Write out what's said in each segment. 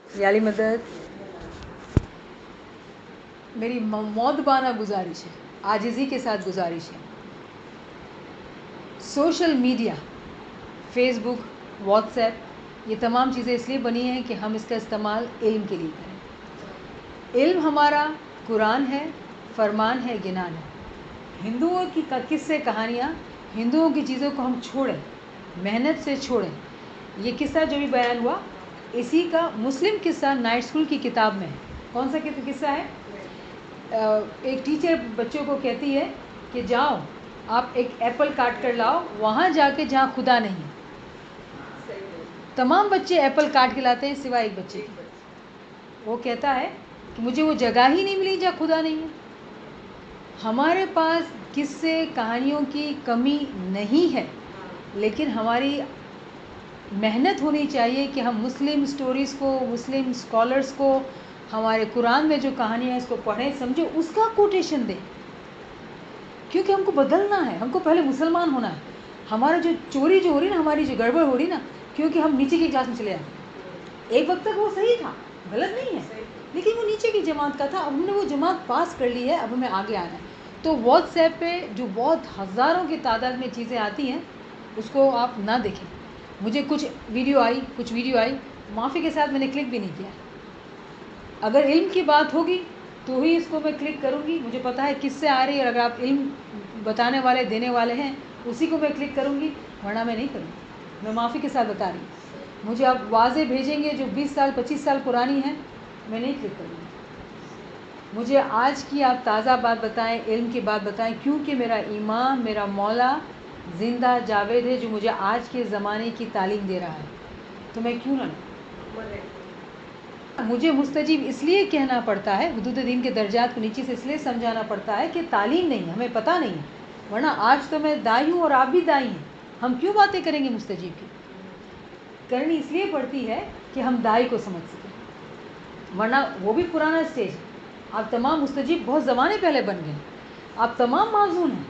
یا علی مدد میری مودبانہ گزارش ہے، عاجزی کے ساتھ گزارش ہے، سوشل میڈیا، فیس بک، واٹس ایپ، یہ تمام چیزیں اس لیے بنی ہیں کہ ہم اس کا استعمال علم کے لیے کریں۔ علم ہمارا قرآن ہے، فرمان ہے، گنان ہے۔ ہندوؤں کی قصے کہانیاں، ہندوؤں کی چیزوں کو ہم چھوڑیں، محنت سے چھوڑیں۔ یہ قصہ جو بھی بیان ہوا اسی کا مسلم قصہ نائٹ اسکول کی کتاب میں ہے۔ کون سا قصہ ہے؟ ایک ٹیچر بچوں کو کہتی ہے کہ جاؤ آپ ایک ایپل کاٹ کر لاؤ وہاں جا کے جہاں خدا نہیں۔ تمام بچے ایپل کاٹ کے لاتے ہیں سوائے ایک بچے کی۔ وہ کہتا ہے کہ مجھے وہ جگہ ہی نہیں ملی جہاں خدا نہیں ہے۔ ہمارے پاس قصے کہانیوں کی کمی نہیں ہے، لیکن ہماری محنت ہونی چاہیے کہ ہم مسلم سٹوریز کو، مسلم اسکالرس کو، ہمارے قرآن میں جو کہانیاں ہیں اس کو پڑھیں، سمجھیں، اس کا کوٹیشن دیں، کیونکہ ہم کو بدلنا ہے، ہم کو پہلے مسلمان ہونا ہے۔ ہمارا جو چوری جو ہو رہی نا، ہماری جو گڑبڑ ہو رہی نا، کیونکہ ہم نیچے کی کلاس میں چلے آئے۔ ایک وقت تک وہ صحیح تھا، غلط نہیں ہے، لیکن وہ نیچے کی جماعت کا تھا۔ اب ہم نے وہ جماعت پاس کر لی ہے، اب ہمیں آگے آنا ہے۔ تو واٹس ایپ پہ جو بہت ہزاروں کی تعداد میں چیزیں آتی ہیں اس کو آپ نہ دیکھیں۔ مجھے کچھ ویڈیو آئی، معافی کے ساتھ میں نے کلک بھی نہیں کیا۔ اگر علم کی بات ہوگی تو ہی اس کو میں کلک کروں گی، مجھے پتہ ہے کس سے آ رہی ہے، اور اگر آپ علم بتانے والے دینے والے ہیں اسی کو میں کلک کروں گی، ورنہ میں نہیں کروں گی۔ میں معافی کے ساتھ بتا رہی ہوں، مجھے آپ واضح بھیجیں گے جو 20 سال 25 سال پرانی ہے، میں نہیں کلک کروں گی۔ مجھے آج کی آپ تازہ بات بتائیں، علم کی بات بتائیں، کیونکہ میرا امام، میرا مولا زندہ جاوید ہے جو مجھے آج کے زمانے کی تعلیم دے رہا ہے، تو میں کیوں نہ لوں؟ مجھے مستجیب اس لیے کہنا پڑتا ہے، حدود دین کے درجات کو نیچے سے اس لیے سمجھانا پڑتا ہے کہ تعلیم نہیں ہے، ہمیں پتہ نہیں ہے، ورنہ آج تو میں دائی ہوں اور آپ بھی دائی ہیں، ہم کیوں باتیں کریں گے مستجیب کی؟ کرنی اس لیے پڑتی ہے کہ ہم دائی کو سمجھ سکیں، ورنہ وہ بھی پرانا اسٹیج ہے۔ آپ تمام مستجیب بہت زمانے پہلے بن گئے، آپ تمام معذون ہیں،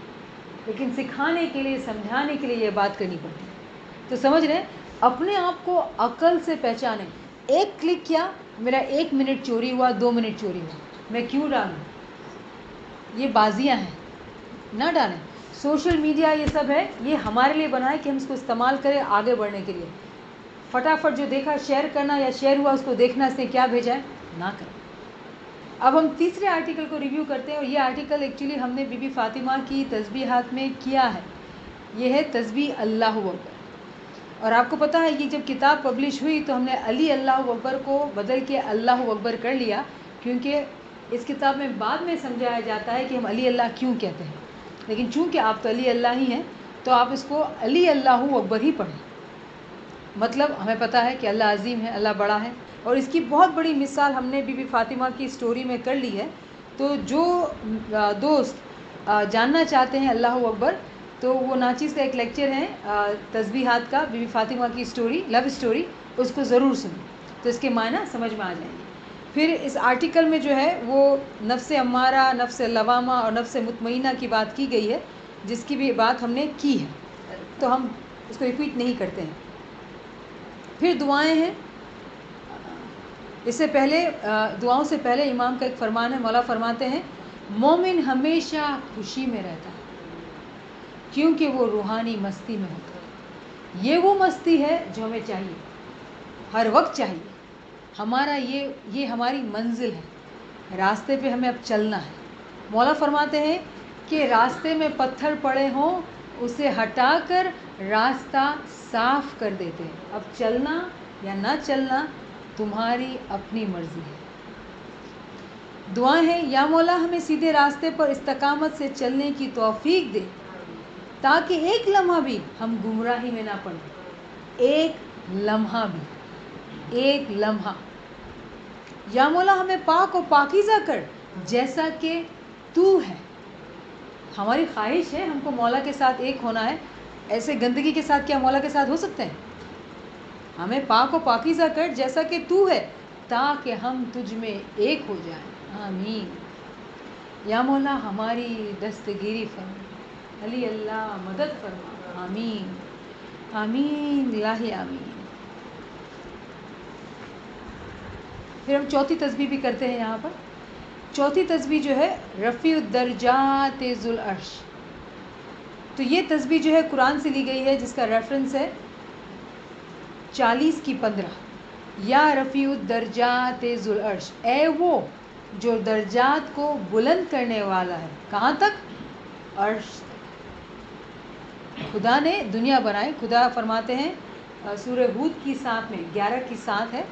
لیکن سکھانے کے لیے، سمجھانے کے لیے یہ بات کرنی پڑتی ہے۔ تو سمجھ رہے ہیں، اپنے آپ کو عقل سے پہچانیں۔ ایک کلک کیا، میرا 1 منٹ چوری ہوا، 2 منٹ چوری ہوا، میں کیوں ڈالوں؟ یہ بازیاں ہیں، نہ ڈالیں۔ سوشل میڈیا یہ سب ہے، یہ ہمارے لیے بنا ہے کہ ہم اس کو استعمال کریں آگے بڑھنے کے لیے۔ فٹافٹ جو دیکھا شیئر کرنا، یا شیئر ہوا اس کو دیکھنا، اس نے کیا بھیجا ہے، نہ کریں۔ اب ہم تیسرے آرٹیکل کو ریویو کرتے ہیں، اور یہ آرٹیکل ایکچولی ہم نے بی بی فاطمہ کی تسبیحات میں کیا ہے۔ یہ ہے تسبیح اللہ اکبر، اور آپ کو پتہ ہے یہ جب کتاب پبلش ہوئی تو ہم نے علی اللہ اکبر کو بدل کے اللہ اکبر کر لیا، کیونکہ اس کتاب میں بعد میں سمجھایا جاتا ہے کہ ہم علی اللہ کیوں کہتے ہیں، لیکن چونکہ آپ تو علی اللہ ہی ہیں تو آپ اس کو علی اللہ اکبر ہی پڑھیں۔ مطلب ہمیں پتہ ہے کہ اللہ عظیم ہے، اللہ بڑا ہے، اور اس کی بہت بڑی مثال ہم نے بی بی فاطمہ کی سٹوری میں کر لی ہے۔ تو جو دوست جاننا چاہتے ہیں اللہ اکبر، تو وہ ناچیز کا ایک لیکچر ہے تسبیحات کا، بی بی فاطمہ کی سٹوری، لو سٹوری، اس کو ضرور سنیں تو اس کے معنی سمجھ میں آ جائیں گے۔ پھر اس آرٹیکل میں جو ہے وہ نفس امارہ، نفس لوامہ اور نفس مطمئنہ کی بات کی گئی ہے، جس کی بھی بات ہم نے کی ہے، تو ہم اس کو ریپیٹ نہیں کرتے ہیں۔ پھر دعائیں ہیں۔ اس سے پہلے دعاؤں سے پہلے امام کا ایک فرمان ہے، مولا فرماتے ہیں مومن ہمیشہ خوشی میں رہتا ہے کیونکہ وہ روحانی مستی میں ہوتا ہے۔ یہ وہ مستی ہے جو ہمیں چاہیے، ہر وقت چاہیے۔ ہمارا یہ ہماری منزل ہے، راستے پہ ہمیں اب چلنا ہے۔ مولا فرماتے ہیں کہ راستے میں پتھر پڑے ہوں اسے ہٹا کر راستہ صاف کر دیتے ہیں، اب چلنا یا نہ چلنا تمہاری اپنی مرضی ہے۔ دعائیں ہیں، یا مولا ہمیں سیدھے راستے پر استقامت سے چلنے کی توفیق دے تاکہ ایک لمحہ بھی ہم گمراہی میں نہ پڑیں، ایک لمحہ بھی، ایک لمحہ۔ یا مولا ہمیں پاک و پاکیزہ کر جیسا کہ تو ہے۔ ہماری خواہش ہے ہم کو مولا کے ساتھ ایک ہونا ہے، ایسے گندگی کے ساتھ کیا مولا کے ساتھ ہو سکتے ہیں؟ ہمیں پاک و پاکیزہ کر جیسا کہ تو ہے تاکہ ہم تجھ میں ایک ہو جائیں، آمین۔ یا مولا ہماری دستگیری فرما، علی اللہ مدد فرما، آمین آمین الہی آمین۔ پھر ہم چوتھی تسبیح بھی کرتے ہیں یہاں پر. چوتھی تسبیح جو ہے رفیع الدرجات ذو العرش. تو یہ تسبیح جو ہے قرآن سے لی گئی ہے، جس کا ریفرنس ہے 40:15. یا رفیع الدرجات ذو العرش، اے وہ جو درجات کو بلند کرنے والا ہے. کہاں تک؟ عرش تک. خدا نے دنیا بنائی. خدا فرماتے ہیں سورہ ہود کی 7 میں 11:7 ہے،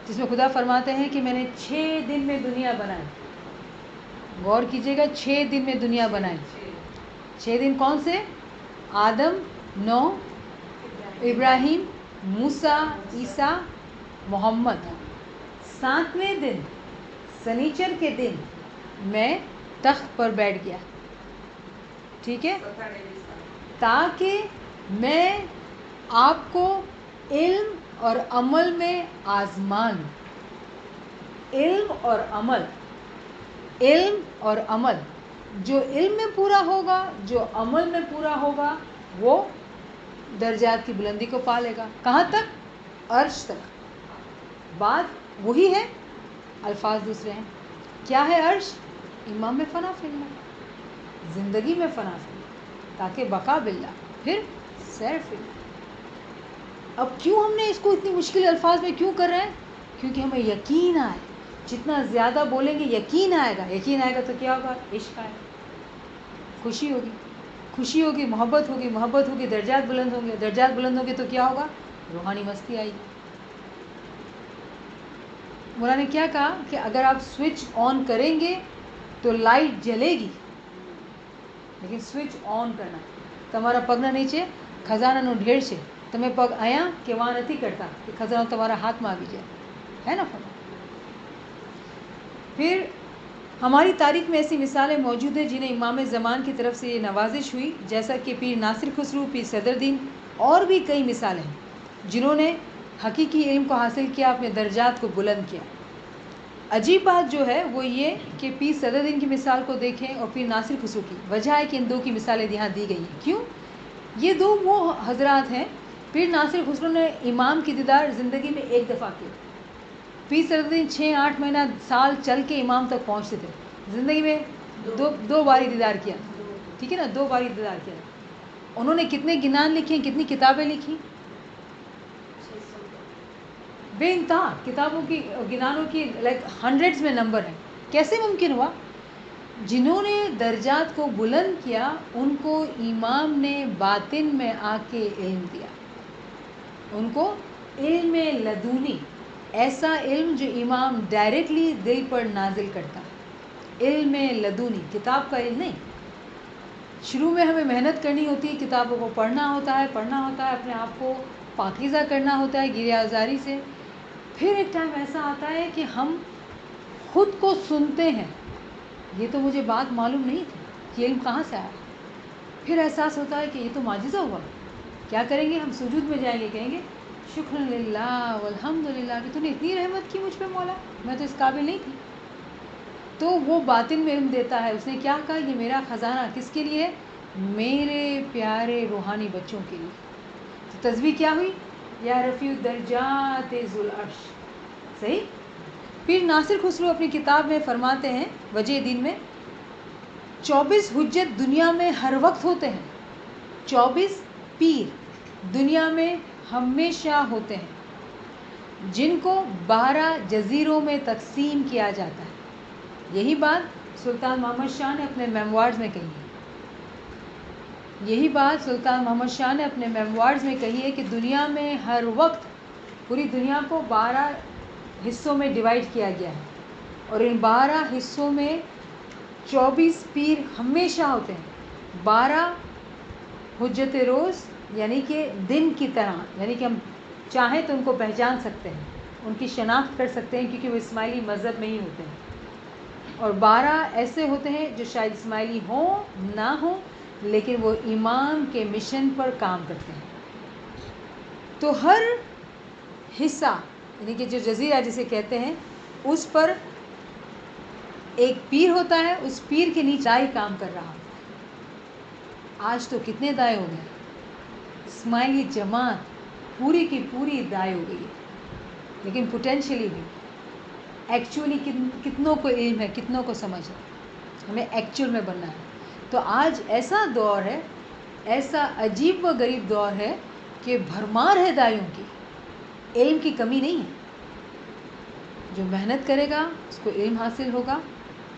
جس میں خدا فرماتے ہیں کہ میں نے 6 دن میں دنیا بنائی. غور کیجیے گا، 6 دن میں دنیا بنائی. 6 دن کون سے؟ آدم، نوح، ابراہیم، موسیٰ، عیسیٰ، محمد. 7ویں دن سنیچر کے دن میں تخت پر بیٹھ گیا. ٹھیک ہے، تاکہ میں آپ کو علم اور عمل میں آزما لوں. علم اور عمل، علم اور عمل. جو علم میں پورا ہوگا، جو عمل میں پورا ہوگا، وہ درجات کی بلندی کو پا لے گا. کہاں تک؟ عرش تک. بات وہی ہے، الفاظ دوسرے ہیں. کیا ہے عرش؟ ایمان میں فنا فلنا، زندگی میں فنا فلنا، تاکہ بقا باللہ، پھر سیر فلنا. اب کیوں ہم نے اس کو اتنی مشکل الفاظ میں کیوں کر رہے ہیں؟ کیونکہ ہمیں یقین آئے. جتنا زیادہ بولیں گے یقین آئے گا. یقین آئے گا تو کیا ہوگا؟ عشق آئے گا، خوشی ہوگی، خوشی ہوگی، محبت ہوگی، محبت ہوگی، درجات بلند ہوں گے، درجات بلند ہوں گے تو کیا ہوگا؟ روحانی مستی آئے گی. مولانا نے کیا کہا کہ اگر آپ سوئچ آن کریں گے تو لائٹ جلے گی، لیکن سوئچ آن کرنا. تمہارا پگنا نیچے خزانہ نو ڈھیر سے تمہیں پگ آیا کہ وہاں نہیں کرتا کہ خزانہ تمہارا ہاتھ میں آ جائے، ہے نا فرما. پھر ہماری تاریخ میں ایسی مثالیں موجود ہیں جنہیں امام زمان کی طرف سے یہ نوازش ہوئی، جیسا کہ پیر ناصر خسرو، پیر صدر دین، اور بھی کئی مثالیں ہیں جنہوں نے حقیقی علم کو حاصل کیا، اپنے درجات کو بلند کیا. عجیب بات جو ہے وہ یہ کہ پیر صدر دین کی مثال کو دیکھیں اور پیر ناصر خسرو کی. وجہ ہے کہ ان دو کی مثالیں یہاں دی گئی ہیں. کیوں؟ یہ دو وہ حضرات ہیں. پیر ناصر خسرو نے امام کی دیدار زندگی میں ایک دفعہ کیا. پیر صدر دین 6-8 مہینہ سال چل کے امام تک پہنچتے تھے. زندگی میں دو باری دیدار کیا. ٹھیک ہے نا، 2 باری دیدار کیا. انہوں نے کتنے گنان لکھے ہیں، کتنی کتابیں لکھی؟ بے انتہا کتابوں کی، گنانوں کی لائک ہنڈریڈز میں نمبر ہیں. کیسے ممکن ہوا؟ جنہوں نے درجات کو بلند کیا ان کو امام نے باطن میں آ کے علم دیا. ان کو علم لدونی، ایسا علم جو امام ڈائریکٹلی دل پر نازل کرتا ہے. علم لدونی، کتاب کا علم نہیں. شروع میں ہمیں محنت کرنی ہوتی ہے، کتابوں کو پڑھنا ہوتا ہے، اپنے آپ کو پاکیزہ کرنا ہوتا ہے گریہ آزاری سے. پھر ایک ٹائم ایسا آتا ہے کہ ہم خود کو سنتے ہیں، یہ تو مجھے بات معلوم نہیں تھی کہ علم کہاں سے آیا. پھر احساس ہوتا ہے کہ یہ تو معجزہ ہوا. کیا کریں گے؟ ہم سجود میں جائیں گے، کہیں گے شکر للہ والحمد للہ کہ تو نے اتنی رحمت کی مجھ پہ مولا، میں تو اس قابل نہیں تھی. تو وہ باطن میں علم دیتا ہے. اس نے کیا کہا؟ یہ میرا خزانہ کس کے لیے؟ میرے پیارے روحانی بچوں کے لیے. تو تسبیح کیا ہوئی؟ یا رفیع الدرجات ذو العرش. صحیح. پیر ناصر خسرو اپنی کتاب میں فرماتے ہیں وجہ دین میں، 24 حجت دنیا میں ہر وقت ہوتے ہیں. 24 پیر دنیا میں ہمیشہ ہوتے ہیں، جن کو 12 جزیروں میں تقسیم کیا جاتا ہے. یہی بات سلطان محمد شاہ نے اپنے میموارز میں کہی ہے. یہی بات سلطان محمد شاہ نے اپنے میموارز میں کہی ہے کہ دنیا میں ہر وقت پوری دنیا کو 12 حصوں میں ڈیوائیڈ کیا گیا ہے، اور ان 12 حصوں میں 24 پیر ہمیشہ ہوتے ہیں. 12 حجت روز یعنی کہ دن کی طرح، یعنی کہ ہم چاہیں تو ان کو پہچان سکتے ہیں، ان کی شناخت کر سکتے ہیں، کیونکہ وہ اسماعیلی مذہب میں ہی ہوتے ہیں. اور 12 ایسے ہوتے ہیں جو شاید اسماعیلی ہوں نہ ہوں، لیکن وہ امام کے مشن پر کام کرتے ہیں. تو ہر حصہ یعنی کہ جو جزیرہ جسے کہتے ہیں، اس پر ایک پیر ہوتا ہے. اس پیر کے نیچے دائی کام کر رہا ہوتا ہے. آج تو کتنے دائے ہو گئے؟ اسماعیلی جماعت پوری کی پوری دائے ہو گئی ہے، لیکن پوٹینشلی بھی. ایکچولی کتنوں کو علم ہے, کتنوں کو سمجھ ہے, ہمیں ایکچول میں بننا ہے. تو آج ایسا دور ہے, ایسا عجیب و غریب دور ہے کہ بھرمار ہے دائیوں کی, علم کی کمی نہیں ہے. جو محنت کرے گا اس کو علم حاصل ہوگا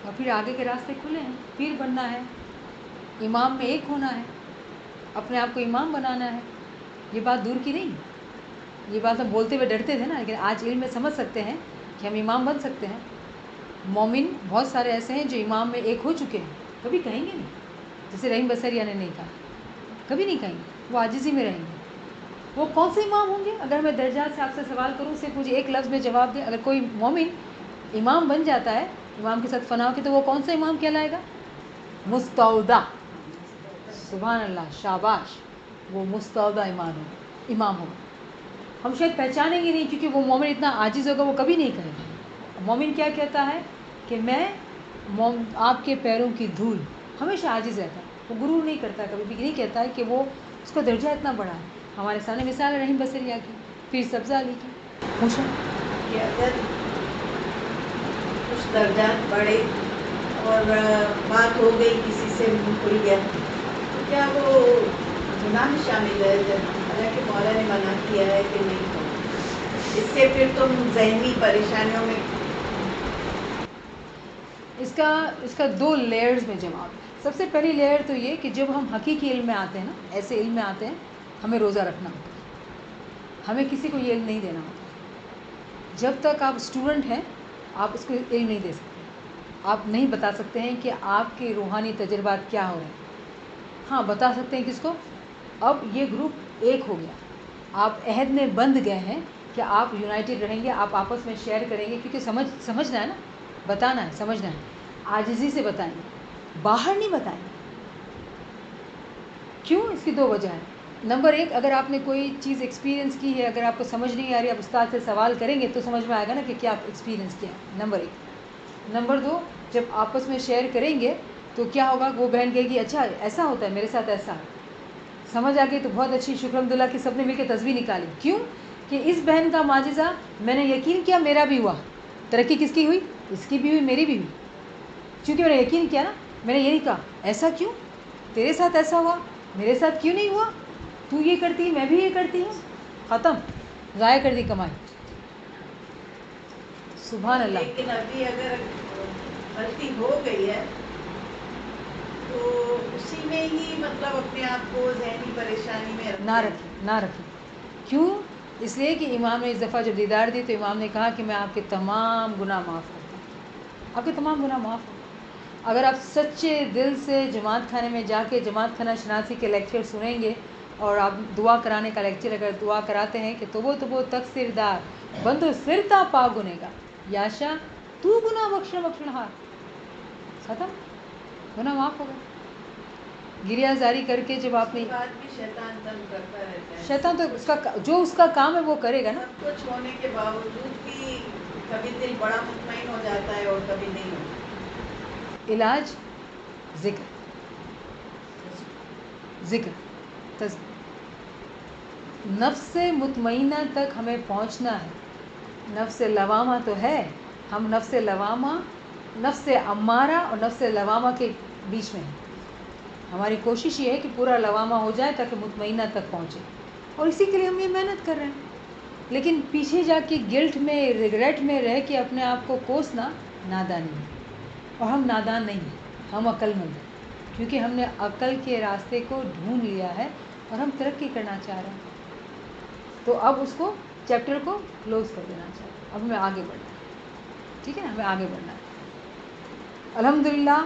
اور پھر آگے کے راستے کھلے ہیں. پیر بننا ہے, امام میں ایک ہونا ہے, اپنے آپ کو امام بنانا ہے. یہ بات دور کی نہیں ہے, یہ بات ہم بولتے ہوئے ڈرتے تھے نا, لیکن آج علم میں سمجھ سکتے ہیں کہ ہم امام بن سکتے ہیں. مومن بہت سارے ایسے ہیں جو امام میں ایک ہو چکے ہیں, کبھی کہیں گے نہیں, جیسے رحیم بصریہ نے نہیں کہا, کبھی نہیں کہیں گے, وہ عاجزی میں رہیں گے. وہ کون سے امام ہوں گے؟ اگر میں درجات سے آپ سے سوال کروں, صرف مجھے ایک لفظ میں جواب دیں. اگر کوئی مومن امام بن جاتا ہے, امام کے ساتھ فنا ہو کے, تو وہ کون سا امام کہلائے گا؟ مستودع. سبحان اللہ, شاباش, وہ مستودع امام ہوگا. ہم شاید پہچانیں گے نہیں, کیونکہ وہ مومن اتنا عاجز ہوگا, وہ کبھی نہیں کہے گا. مومن کیا کہتا ہے کہ میں آپ کے پیروں کی دھول, ہمیشہ عاجز رہتا ہے. وہ غرور نہیں کرتا, کبھی بھی نہیں کہتا ہے کہ وہ اس کا درجہ اتنا بڑا ہے. ہمارے سامنے مثال ہے رحیم بصریہ کی, پیر سبزہ علی کی. کہ اگر کچھ درجات بڑھے اور بات ہو گئی کسی سے منہ کھل گیا, تو کیا وہ گناہ میں شامل ہے؟ حالانکہ مولا نے منع کیا ہے کہ نہیں ہو, اس سے پھر تم ذہنی پریشانیوں میں. اس کا 2 لیئرز میں جواب ہے. سب سے پہلی لیئر تو یہ کہ جب ہم حقیقی علم میں آتے ہیں نا, ایسے علم میں آتے ہیں, ہمیں روزہ رکھنا ہوتا ہے. ہمیں کسی کو یہ علم نہیں دینا ہوتا. جب تک آپ اسٹوڈنٹ ہیں آپ اس کو علم نہیں دے سکتے, آپ نہیں بتا سکتے ہیں کہ آپ کے روحانی تجربات کیا ہو رہے ہیں. ہاں بتا سکتے ہیں کس کو؟ اب یہ گروپ ایک ہو گیا, آپ عہد میں بندھ گئے ہیں کہ آپ یونائٹڈ رہیں گے, آپ آپس میں شیئر کریں گے, کیونکہ سمجھنا ہے نا, بتانا ہے, سمجھنا ہے. عاجزی سے بتائیں گے, باہر نہیں بتائیں گے. کیوں؟ اس کی 2 وجہ ہیں. نمبر 1, اگر آپ نے کوئی چیز ایکسپیرینس کی ہے, اگر آپ کو سمجھ نہیں آ رہی, آپ استاد سے سوال کریں گے تو سمجھ میں آئے گا نا کہ کیا ایکسپیرینس کیا ہے. نمبر 1. نمبر 2, جب آپس میں شیئر کریں گے تو کیا ہوگا, وہ بہن کہے گی اچھا ایسا ہوتا ہے, میرے ساتھ ایسا ہے, سمجھ آ گئی تو بہت اچھی, شکر الحمدللہ کہ سب نے مل کے تصویر نکالی. کیوں کہ اس بہن کا معجزہ میں نے یقین کیا, میرا بھی ہوا. ترقی کس کی ہوئی؟ اس کی بھی ہوئی, میری بھی ہوئی. چونکہ میں نے یقین کیا نا, میں نے یہ نہیں کہا ایسا کیوں, تیرے ساتھ ایسا ہوا, میرے ساتھ کیوں نہیں ہوا, تو یہ کرتی ہے میں بھی یہ کرتی ہوں, ختم, ضائع کر دی کمائی. سبحان اللہ. لیکن ابھی اگر غلطی ہو گئی ہے تو اسی میں ہی مطلب اپنے آپ کو ذہنی پریشانی میں نہ رکھیں. کیوں؟ اس لیے کہ امام نے اس دفعہ جب دیدار دی تو امام نے کہا کہ میں آپ کے تمام گناہ معاف کرتا ہوں, آپ کے تمام گناہ معاف ہوں. اگر آپ سچے دل سے جماعت خانے میں جا کے جماعت خانہ شناسی کے لیکچر سنیں گے, اور آپ دعا کرانے کا لیکچر اگر دعا کراتے ہیں کہ تو وہ تقصیر دار بندو سرتا پا گنے گا, یاشا تو گناہ بخشنہار, ختم, گناہ معاف ہو گئے. گریہ زاری کر کے جب آپ نے, بعد بھی شیطان تنگ کرتا رہتا ہے. شیطان تو جو اس کا کام ہے وہ کرے گا نا. سب کچھ ہونے کے باوجود بھی کبھی دل بڑا مطمئن ہو جاتا ہے اور کبھی نہیں ہوتا. علاج ذکر نفس مطمئنہ تک ہمیں پہنچنا ہے. نفس لوامہ تو ہے, ہم نفس لوامہ, نفس امارہ اور نفس لوامہ کے بیچ میں ہیں. ہماری کوشش یہ ہے کہ پورا لوامہ ہو جائے تاکہ مطمئنہ تک پہنچے, اور اسی کے لیے ہم یہ محنت کر رہے ہیں. لیکن پیچھے جا کے گلٹ میں, ریگریٹ میں رہ کے اپنے آپ کو کوسنا نادانی ہے. اور ہم نادان نہیں ہیں, ہم عقل مند ہیں, کیونکہ ہم نے عقل کے راستے کو ڈھونڈ لیا ہے اور ہم ترقی کرنا چاہ رہے ہیں. تو اب اس کو, چیپٹر کو کلوز کر دینا چاہتے ہیں, اب ہمیں آگے بڑھنا ہے. ٹھیک ہے نا, ہمیں آگے بڑھنا ہے. الحمدللہ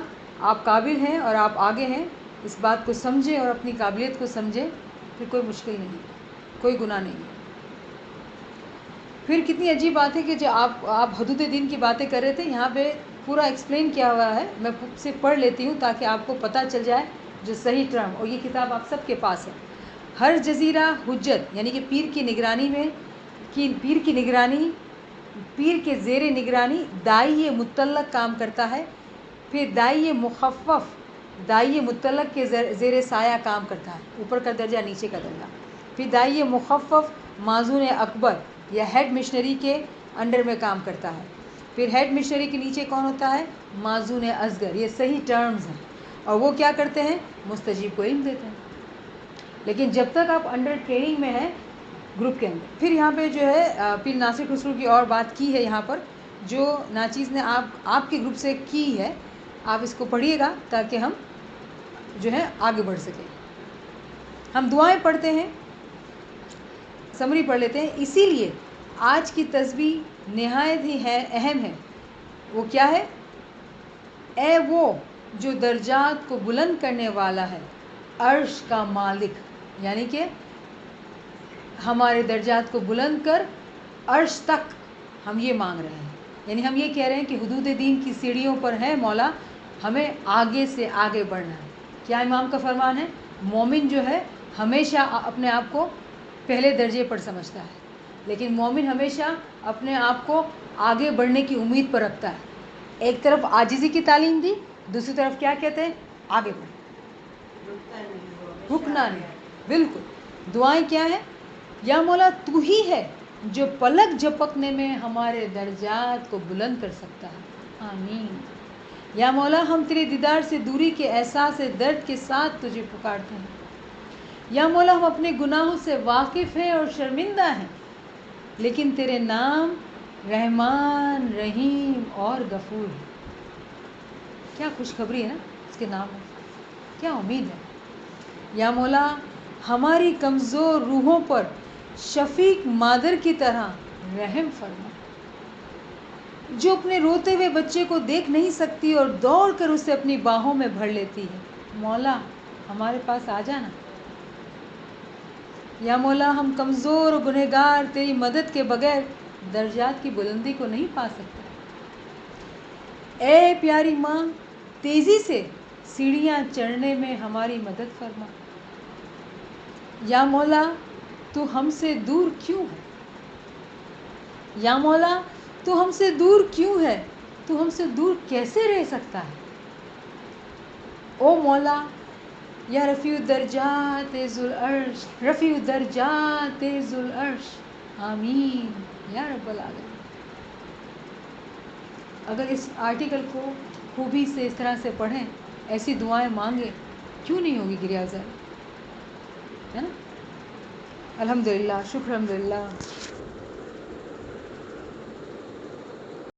آپ قابل ہیں اور آپ آگے ہیں. اس بات کو سمجھیں اور اپنی قابلیت کو سمجھیں, پھر کوئی مشکل نہیں ہے, کوئی گناہ نہیں ہے. پھر کتنی عجیب بات ہے کہ جو آپ حدود دین کی باتیں کر رہے تھے, یہاں پہ پورا ایکسپلین کیا ہوا ہے. میں سے پڑھ لیتی ہوں تاکہ آپ کو پتہ چل جائے جو صحیح ٹرم, اور یہ کتاب آپ سب کے پاس ہے. ہر جزیرہ حجت, یعنی کہ پیر کی نگرانی میں, پیر کے زیر نگرانی داعی مطلق کام کرتا ہے. پھر داعی مخفف داعی مطلق کے زیر سایہ کام کرتا ہے, اوپر کا درجہ نیچے کا درجہ. پھر داعی مخفف معزون اکبر یا ہیڈ مشنری کے انڈر میں کام کرتا ہے. پھر ہیڈ مشنری کے نیچے کون ہوتا ہے؟ معزون اصغر. یہ صحیح ٹرمز ہیں اور وہ کیا کرتے ہیں؟ مستجیب کو علم دیتے ہیں. لیکن جب تک آپ انڈر ٹریننگ میں ہیں گروپ کے اندر. پھر یہاں پہ جو ہے پیر ناصر خسرو کی اور بات کی ہے یہاں پر، جو ناچیز نے آپ کے گروپ سے کی ہے. آپ اس کو پڑھیے گا تاکہ ہم جو ہے آگے بڑھ سکیں. ہم دعائیں پڑھتے ہیں، سمری پڑھ لیتے ہیں. اسی لیے آج کی تسبیح نہایت ہی اہم ہے. وہ کیا ہے؟ اے وہ جو درجات کو بلند کرنے والا ہے، عرش کا مالک. یعنی کہ ہمارے درجات کو بلند کر عرش تک ہم یہ مانگ رہے ہیں. یعنی ہم یہ کہہ رہے ہیں کہ حدود دین کی سیڑھیوں پر ہے مولا، ہمیں آگے سے آگے بڑھنا ہے. کیا امام کا فرمان ہے؟ مومن جو ہے ہمیشہ اپنے آپ کو پہلے درجے پر سمجھتا ہے، لیکن مومن ہمیشہ اپنے آپ کو آگے بڑھنے کی امید پر رکھتا ہے. ایک طرف عاجزی کی تعلیم دی، دوسری طرف کیا کہتے ہیں؟ آگے بڑھ، رکنا نہیں. بالکل. دعائیں کیا ہیں؟ یا مولا تو ہی ہے جو پلک جھپکنے میں ہمارے درجات کو بلند کر سکتا ہے. آمین. یا مولا ہم تیرے دیدار سے دوری کے احساس درد کے ساتھ تجھے پکارتے ہیں. یا مولا ہم اپنے گناہوں سے واقف ہیں اور شرمندہ ہیں، لیکن تیرے نام رحمان، رحیم اور غفور ہے. کیا خوشخبری ہے نا اس کے نام میں، کیا امید ہے. یا مولا ہماری کمزور روحوں پر شفیق مادر کی طرح رحم فرما، جو اپنے روتے ہوئے بچے کو دیکھ نہیں سکتی اور دوڑ کر اسے اپنی باہوں میں بھر لیتی ہے. مولا ہمارے پاس آ جانا. یا مولا ہم کمزور و گنہگار تیری مدد کے بغیر درجات کی بلندی کو نہیں پا سکتے. اے پیاری ماں، تیزی سے سیڑھیاں چڑھنے میں ہماری مدد فرما. یا مولا تو ہم سے دور کیوں ہے؟ یا مولا تو ہم سے دور کیوں ہے؟ تو ہم سے دور کیسے رہ سکتا ہے؟ او مولا یا رفیع الدرجات ذو العرش، رفیع الدرجات ذو العرش. آمین یا رب العالمین. اگر اس آرٹیکل کو خوبی سے اس طرح سے پڑھیں، ایسی دعائیں مانگیں، کیوں نہیں ہوگی گریہ زاری، ہے نا؟ الحمدللہ، شکر الحمدللہ.